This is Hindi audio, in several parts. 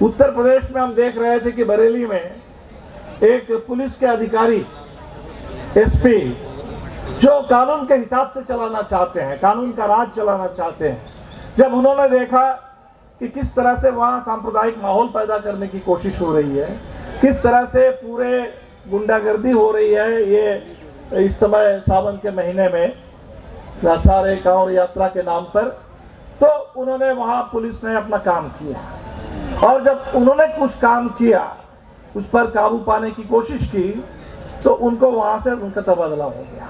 उत्तर प्रदेश में हम देख रहे थे कि बरेली में एक पुलिस के अधिकारी एसपी जो कानून के हिसाब से चलाना चाहते हैं, कानून का राज चलाना चाहते हैं, जब उन्होंने देखा कि किस तरह से वहाँ सांप्रदायिक माहौल पैदा करने की कोशिश हो रही है, किस तरह से पूरे गुंडागर्दी हो रही है, ये इस समय सावन के महीने में सारे कांवड़ यात्रा के नाम पर, तो उन्होंने वहाँ पुलिस ने अपना काम किया और जब उन्होंने कुछ काम किया, उस पर काबू पाने की कोशिश की, तो उनको वहां से उनका तबादला हो गया।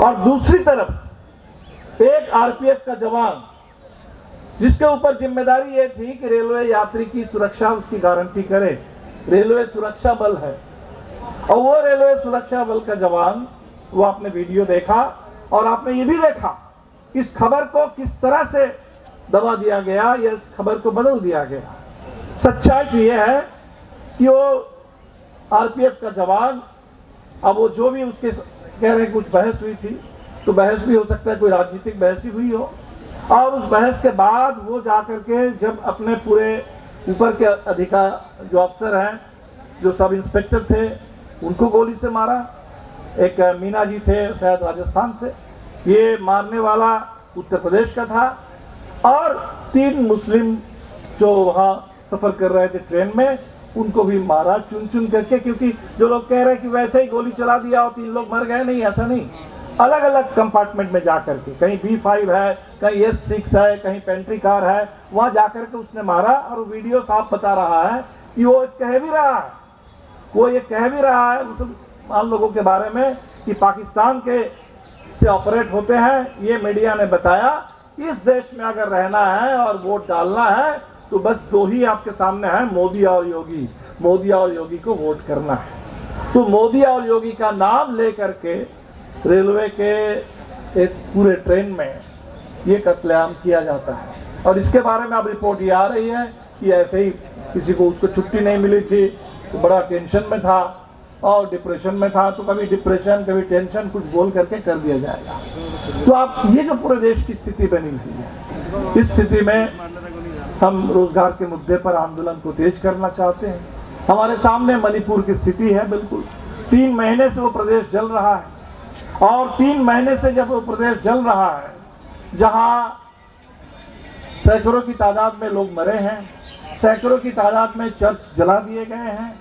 और दूसरी तरफ एक आरपीएफ का जवान जिसके ऊपर जिम्मेदारी ये थी कि रेलवे यात्री की सुरक्षा उसकी गारंटी करे, रेलवे सुरक्षा बल है, और वो रेलवे सुरक्षा बल का जवान, वो आपने वीडियो देखा और आपने ये भी देखा इस खबर को किस तरह से दबा दिया गया, या इस खबर को बदल दिया गया। सच्चाई तो यह है कि वो आरपीएफ का जवान, अब वो जो भी उसके कह रहे कुछ बहस हुई थी, तो बहस भी हो सकता है कोई राजनीतिक बहस ही हुई हो, और उस बहस के बाद वो जाकर के जब अपने पूरे ऊपर के अधिकारी जो अफसर हैं, जो सब इंस्पेक्टर थे, उनको गोली से मारा। एक मीना जी थे शायद राजस्थान से, ये मारने वाला उत्तर प्रदेश का था, और 3 मुस्लिम जो वहाँ सफर कर रहे थे ट्रेन में, उनको भी मारा चुन चुन करके। क्योंकि जो लोग कह रहे हैं कि वैसे ही गोली चला दिया और 3 लोग मर गए, नहीं, ऐसा नहीं, अलग अलग कंपार्टमेंट में जाकर के, कहीं B5 है, कहीं S6 है, कहीं पेंट्री कार है, वहां जाकर के उसने मारा। और वीडियो साफ बता रहा है कि वो कह भी रहा है, वो ये कह भी रहा है मुसलमान लोगों के बारे में कि पाकिस्तान के से ऑपरेट होते हैं। ये मीडिया ने बताया कि इस देश में अगर रहना है और वोट डालना है तो बस 2 ही आपके सामने है, मोदी और योगी, मोदी और योगी को वोट करना है। तो मोदी और योगी का नाम लेकर के रेलवे के एक पूरे ट्रेन में ये कत्लेआम किया जाता है। और इसके बारे में अब रिपोर्ट ये आ रही है कि ऐसे ही किसी को उसको छुट्टी नहीं मिली थी, तो बड़ा टेंशन में था और डिप्रेशन में था, तो कभी डिप्रेशन कभी टेंशन कुछ बोल करके कर दिया जाएगा। तो आप ये जो पूरे देश की स्थिति बनी हुई है, इस स्थिति में हम रोजगार के मुद्दे पर आंदोलन को तेज करना चाहते हैं। हमारे सामने मणिपुर की स्थिति है, बिल्कुल 3 महीने से वो प्रदेश जल रहा है, और 3 महीने से जब वो प्रदेश जल रहा है, जहां सैकड़ों की तादाद में लोग मरे हैं, सैकड़ों की तादाद में चर्च जला दिए गए हैं,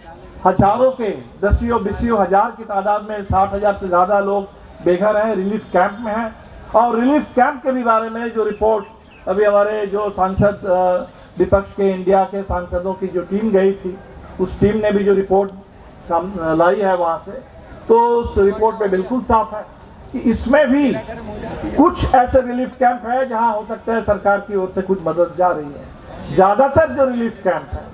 हजारों के 10-20 हजार की तादाद में 60,000 से ज्यादा लोग बेघर हैं, रिलीफ कैंप में हैं। और रिलीफ कैंप के भी बारे में जो रिपोर्ट अभी हमारे जो सांसद विपक्ष के इंडिया के सांसदों की जो टीम गई थी, उस टीम ने भी जो रिपोर्ट लाई है वहां से, तो उस रिपोर्ट में बिल्कुल साफ है कि इसमें भी कुछ ऐसे रिलीफ कैंप है जहां हो सकता है सरकार की ओर से कुछ मदद जा रही है। ज्यादातर जो रिलीफ कैंप है,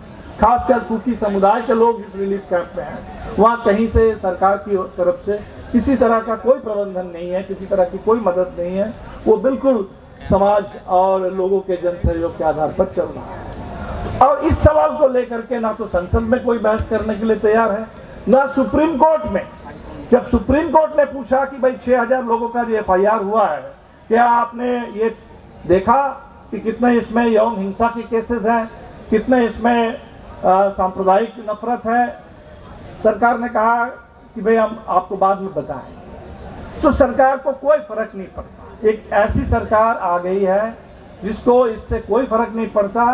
खासकर कुकी समुदाय के लोग जिस रिलीफ कैंप में हैं, वहां कहीं से सरकार की तरफ से किसी तरह का कोई प्रबंधन नहीं है, किसी तरह की कोई मदद नहीं है। वो बिल्कुल समाज और लोगों के जन सहयोग के आधार पर चल रहा है। और इस सवाल को लेकर के ना तो संसद में कोई बहस करने के लिए तैयार है, ना सुप्रीम कोर्ट में। जब सुप्रीम कोर्ट ने पूछा कि भाई 6,000 लोगों का जो FIR हुआ है, क्या आपने ये देखा कि कितने इसमें यौन हिंसा के केसेस हैं, कितने इसमें सांप्रदायिक नफरत है? सरकार ने कहा कि भाई हम आपको बाद में बताएं। तो सरकार को कोई फर्क नहीं पड़ता। एक ऐसी सरकार आ गई है जिसको इससे कोई फर्क नहीं पड़ता।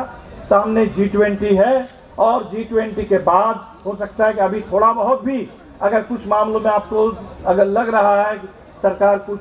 सामने G20 है, और G20 के बाद हो सकता है कि अभी थोड़ा बहुत भी अगर कुछ मामलों में आपको अगर लग रहा है कि सरकार कुछ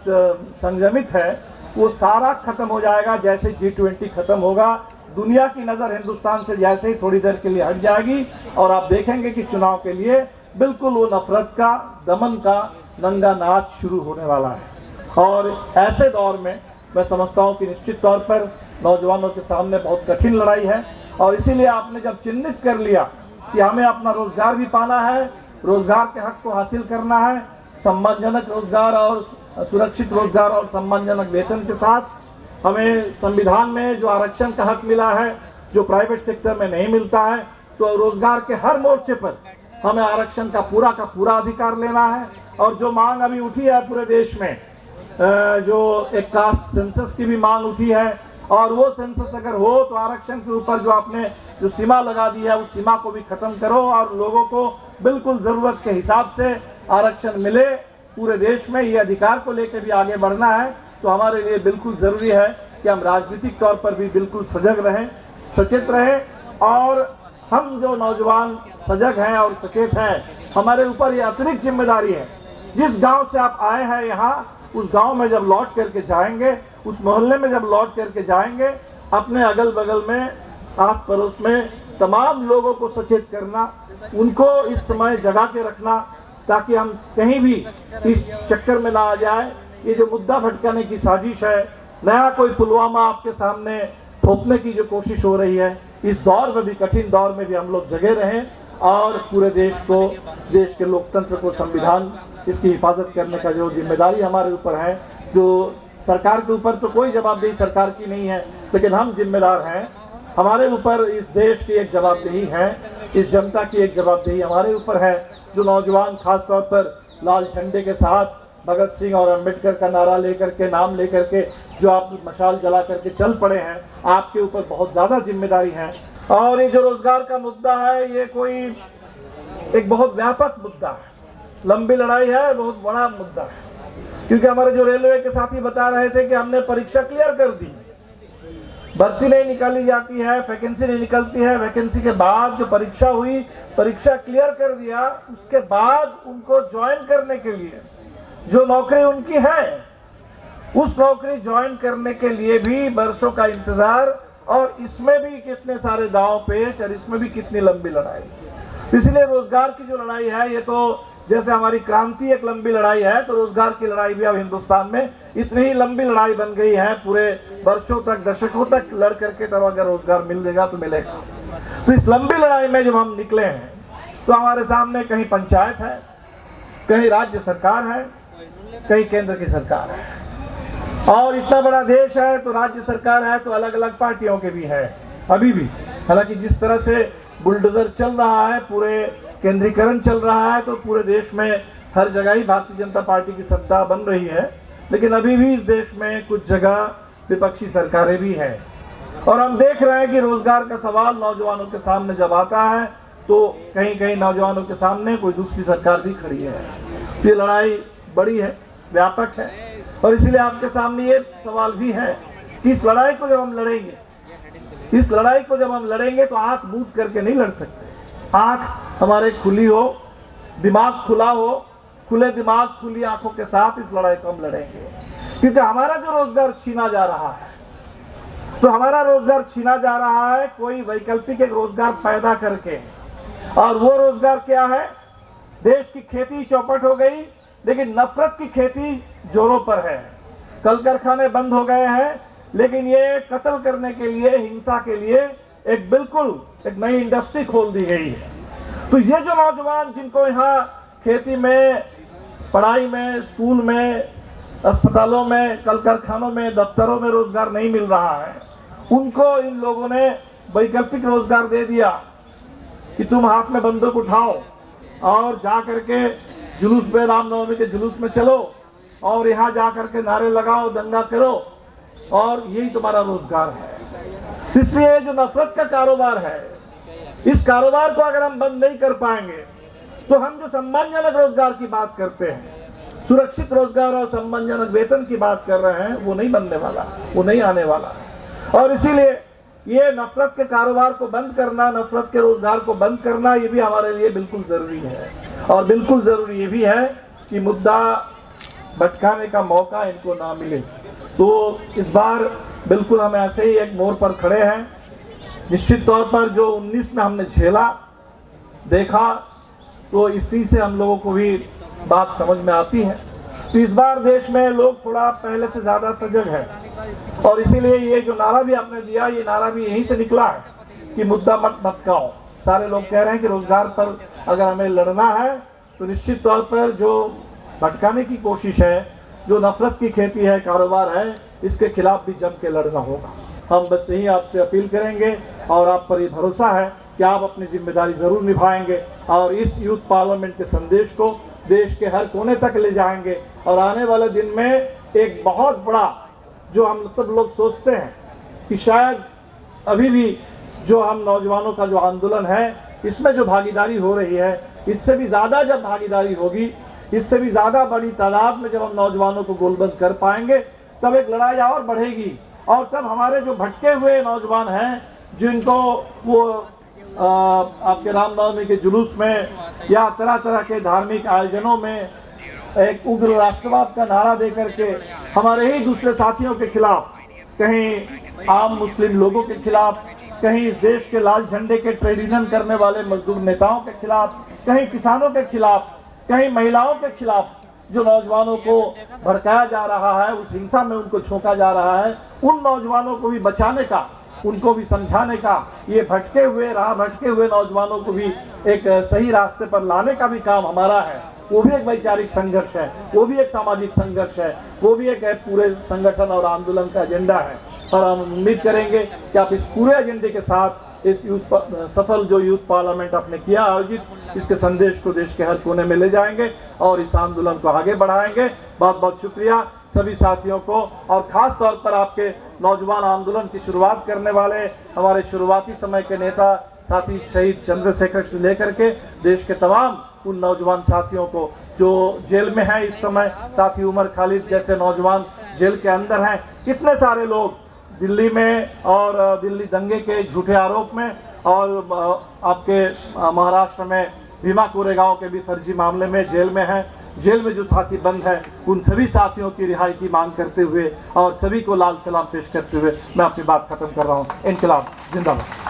संयमित है, वो सारा खत्म हो जाएगा। जैसे G20 खत्म होगा, दुनिया की नजर हिंदुस्तान से जैसे ही थोड़ी देर के लिए हट जाएगी, और आप देखेंगे कि चुनाव के लिए बिल्कुल वो नफरत का, दमन का नंगा नाच शुरू होने वाला है। और ऐसे दौर में मैं समझता हूँ कि निश्चित तौर पर नौजवानों के सामने बहुत कठिन लड़ाई है। और इसीलिए आपने जब चिन्हित कर लिया कि हमें अपना रोजगार भी पाना है, रोजगार के हक को हासिल करना है, सम्मानजनक रोजगार और सुरक्षित रोजगार और सम्मानजनक वेतन के साथ, हमें संविधान में जो आरक्षण का हक मिला है, जो प्राइवेट सेक्टर में नहीं मिलता है, तो रोजगार के हर मोर्चे पर हमें आरक्षण का पूरा अधिकार लेना है। और जो मांग अभी उठी है पूरे देश में, जो एक कास्ट सेंसस की भी मांग उठी है, और वो सेंसस अगर हो तो आरक्षण के ऊपर जो आपने जो सीमा लगा दी है उस सीमा को भी खत्म करो और लोगों को बिल्कुल जरूरत के हिसाब से आरक्षण मिले पूरे देश में। ये अधिकार को लेकर भी आगे बढ़ना है तो हमारे लिए बिल्कुल जरूरी है कि हम राजनीतिक तौर पर भी बिल्कुल सजग रहें, सचेत रहें और हम जो नौजवान सजग हैं और सचेत हैं, हमारे ऊपर ये अतिरिक्त जिम्मेदारी है। जिस गांव से आप आए हैं यहाँ, उस गांव में जब लौट करके जाएंगे, उस मोहल्ले में जब लौट करके जाएंगे, अपने अगल बगल में, आस पड़ोस में तमाम लोगों को सचेत करना, उनको इस समय जगा के रखना ताकि हम कहीं भी इस चक्कर में ना आ जाए। ये जो मुद्दा भटकाने की साजिश है, नया कोई पुलवामा आपके सामने थोपने की जो कोशिश हो रही है, इस दौर में भी, कठिन दौर में भी हम लोग जगे रहें और पूरे देश को, देश के लोकतंत्र को, संविधान, इसकी हिफाजत करने का जो जिम्मेदारी हमारे ऊपर है, जो सरकार के ऊपर तो कोई जवाबदेही सरकार की नहीं है, लेकिन हम जिम्मेदार हैं। हमारे ऊपर इस देश की एक जवाबदेही है, इस जनता की एक जवाबदेही हमारे ऊपर है। जो नौजवान खास तौर पर लाल झंडे के साथ भगत सिंह और अंबेडकर का नारा लेकर के, नाम लेकर के जो आप मशाल जला करके चल पड़े हैं, आपके ऊपर बहुत ज़्यादा जिम्मेदारी है। और ये जो रोजगार का मुद्दा है, ये कोई एक बहुत व्यापक मुद्दा है, लंबी लड़ाई है, बहुत बड़ा मुद्दा है। क्योंकि हमारे जो रेलवे के साथी बता रहे थे कि हमने परीक्षा क्लियर कर दी, भर्ती नहीं निकाली जाती है, वैकेंसी नहीं निकलती है, वैकेंसी के बाद जो परीक्षा हुई, परीक्षा क्लियर कर दिया, उसके बाद उनको ज्वाइन करने के लिए जो नौकरी उनकी है, उस नौकरी ज्वाइन करने के लिए भी वर्षों का इंतजार, और इसमें भी कितने सारे दांव पेच और इसमें भी कितनी लंबी लड़ाई। इसलिए रोजगार की जो लड़ाई है, ये तो जैसे हमारी क्रांति एक लंबी लड़ाई है, तो रोजगार की लड़ाई भी अब हिंदुस्तान में इतनी ही लंबी लड़ाई बन गई है। पूरे वर्षों तक, दशकों तक लड़ करके तब अगर रोजगार मिलेगा तो मिलेगा। तो इस लंबी लड़ाई में जब हम निकले हैं तो हमारे सामने कहीं पंचायत है, कहीं राज्य सरकार है, कहीं केंद्र की सरकार है। और इतना बड़ा देश है तो राज्य सरकार है तो अलग अलग पार्टियों के भी है अभी भी। हालांकि जिस तरह से बुलडोजर चल रहा है, पूरे केंद्रीकरण चल रहा है, तो पूरे देश में हर जगह ही भारतीय जनता पार्टी की सत्ता बन रही है, लेकिन अभी भी इस देश में कुछ जगह विपक्षी सरकारें भी हैं। और हम देख रहे हैं कि रोजगार का सवाल नौजवानों के सामने जब आता है तो कहीं कहीं नौजवानों के सामने कोई दूसरी सरकार भी खड़ी है। ये लड़ाई बड़ी है, व्यापक है, और इसलिए आपके सामने ये सवाल भी है कि इस लड़ाई को जब हम लड़ेंगे, इस लड़ाई को जब हम लड़ेंगे तो आंख बूंद करके नहीं लड़ सकते। आंख हमारे खुली हो, दिमाग खुला हो, खुले दिमाग, खुली आंखों के साथ इस लड़ाई को हम लड़ेंगे। क्योंकि हमारा जो रोजगार छीना जा रहा है, तो हमारा रोजगार छीना जा रहा है कोई वैकल्पिक एक रोजगार पैदा करके। और वो रोजगार क्या है? देश की खेती चौपट हो गई, लेकिन नफरत की खेती जोरों पर है। कल कारखाने बंद हो गए हैं, लेकिन ये कत्ल करने के लिए, हिंसा के लिए एक बिल्कुल एक नई इंडस्ट्री खोल दी गई है। तो ये जो नौजवान जिनको यहाँ खेती में, पढ़ाई में, स्कूल में, अस्पतालों में, कल कारखानों में, दफ्तरों में रोजगार नहीं मिल रहा है, उनको इन लोगों ने वैकल्पिक रोजगार दे दिया कि तुम हाथ में बंदूक उठाओ और जा करके जुलूस में, रामनवमी के जुलूस में चलो और यहाँ जा करके नारे लगाओ, दंगा करो, और यही तुम्हारा रोजगार है। इसलिए जो नफरत का कारोबार है, इस कारोबार को अगर हम बंद नहीं कर पाएंगे तो हम जो सम्मानजनक रोजगार की बात करते हैं, सुरक्षित रोजगार और सम्मानजनक वेतन की बात कर रहे हैं, वो नहीं बनने वाला, वो नहीं आने वाला। और इसीलिए ये नफरत के कारोबार को बंद करना, नफरत के रोजगार को बंद करना, ये भी हमारे लिए बिल्कुल जरूरी है। और बिल्कुल जरूरी ये भी है कि मुद्दा भटकाने का मौका इनको ना मिले। तो इस बार बिल्कुल हम ऐसे ही एक मोड़ पर खड़े हैं। निश्चित तौर पर जो 19 में हमने झेला, देखा, तो इसी से हम लोगों को भी बात समझ में आती है। तो इस बार देश में लोग थोड़ा पहले से ज़्यादा सजग है, और इसीलिए ये जो नारा भी आपने दिया, ये नारा भी यहीं से निकला है कि मुद्दा मत भटकाओ। सारे लोग कह रहे हैं कि रोजगार पर अगर हमें लड़ना है तो निश्चित तौर पर जो भटकाने की कोशिश है, जो नफरत की खेती है, कारोबार है, इसके खिलाफ भी जम के लड़ना होगा। हम बस यही आपसे अपील करेंगे और आप पर ये भरोसा है कि आप अपनी जिम्मेदारी जरूर निभाएंगे और इस यूथ पार्लियामेंट के संदेश को देश के हर कोने तक ले जाएंगे। और आने वाले दिन में एक बहुत बड़ा, जो हम सब लोग सोचते हैं कि शायद अभी भी जो हम नौजवानों का जो आंदोलन है इसमें जो भागीदारी हो रही है, इससे भी ज़्यादा जब भागीदारी होगी, इससे भी ज़्यादा बड़ी तादाद में जब हम नौजवानों को गोलबंद कर पाएंगे, तब एक लड़ाई और बढ़ेगी। और तब हमारे जो भटके हुए नौजवान हैं, जिनको वो आपके रामनवमी के जुलूस में या तरह तरह के धार्मिक आयोजनों में एक उग्र राष्ट्रवाद का नारा दे करके हमारे ही दूसरे साथियों के खिलाफ, कहीं आम मुस्लिम लोगों के खिलाफ, कहीं इस देश के लाल झंडे के ट्रेड यूनियन करने वाले मजदूर नेताओं के खिलाफ, कहीं किसानों के खिलाफ, कहीं महिलाओं के खिलाफ जो नौजवानों को भड़काया जा रहा है, उस हिंसा में उनको झोंका जा रहा है, उन नौजवानों को भी बचाने का, उनको भी समझाने का, ये भटके हुए नौजवानों को भी एक सही रास्ते पर लाने का भी काम हमारा है। वो भी एक वैचारिक संघर्ष है, वो भी एक सामाजिक संघर्ष है, वो भी एक पूरे संगठन और आंदोलन का एजेंडा है। और हम उम्मीद करेंगे कि आप इस पूरे एजेंडे के साथ इस सफल जो यूथ पार्लियामेंट आपने किया आयोजित, इसके संदेश को देश के हर कोने में ले जाएंगे और इस आंदोलन को आगे बढ़ाएंगे। बहुत बहुत शुक्रिया सभी साथियों को, और खास तौर पर आपके नौजवान आंदोलन की शुरुआत करने वाले हमारे शुरुआती समय के नेता साथी शहीद चंद्रशेखर से लेकर के देश के तमाम उन नौजवान साथियों को जो जेल में हैं इस समय, साथी उमर खालिद जैसे नौजवान जेल के अंदर हैं। कितने सारे लोग दिल्ली में और दिल्ली दंगे के झूठे आरोप में, और आपके महाराष्ट्र में भीमा कोरेगांव के भी फर्जी मामले में जेल में हैं। जेल में जो साथी बंद है, उन सभी साथियों की रिहाई की मांग करते हुए और सभी को लाल सलाम पेश करते हुए मैं अपनी बात खत्म कर रहा हूँ। इनकलाब जिंदाबाद।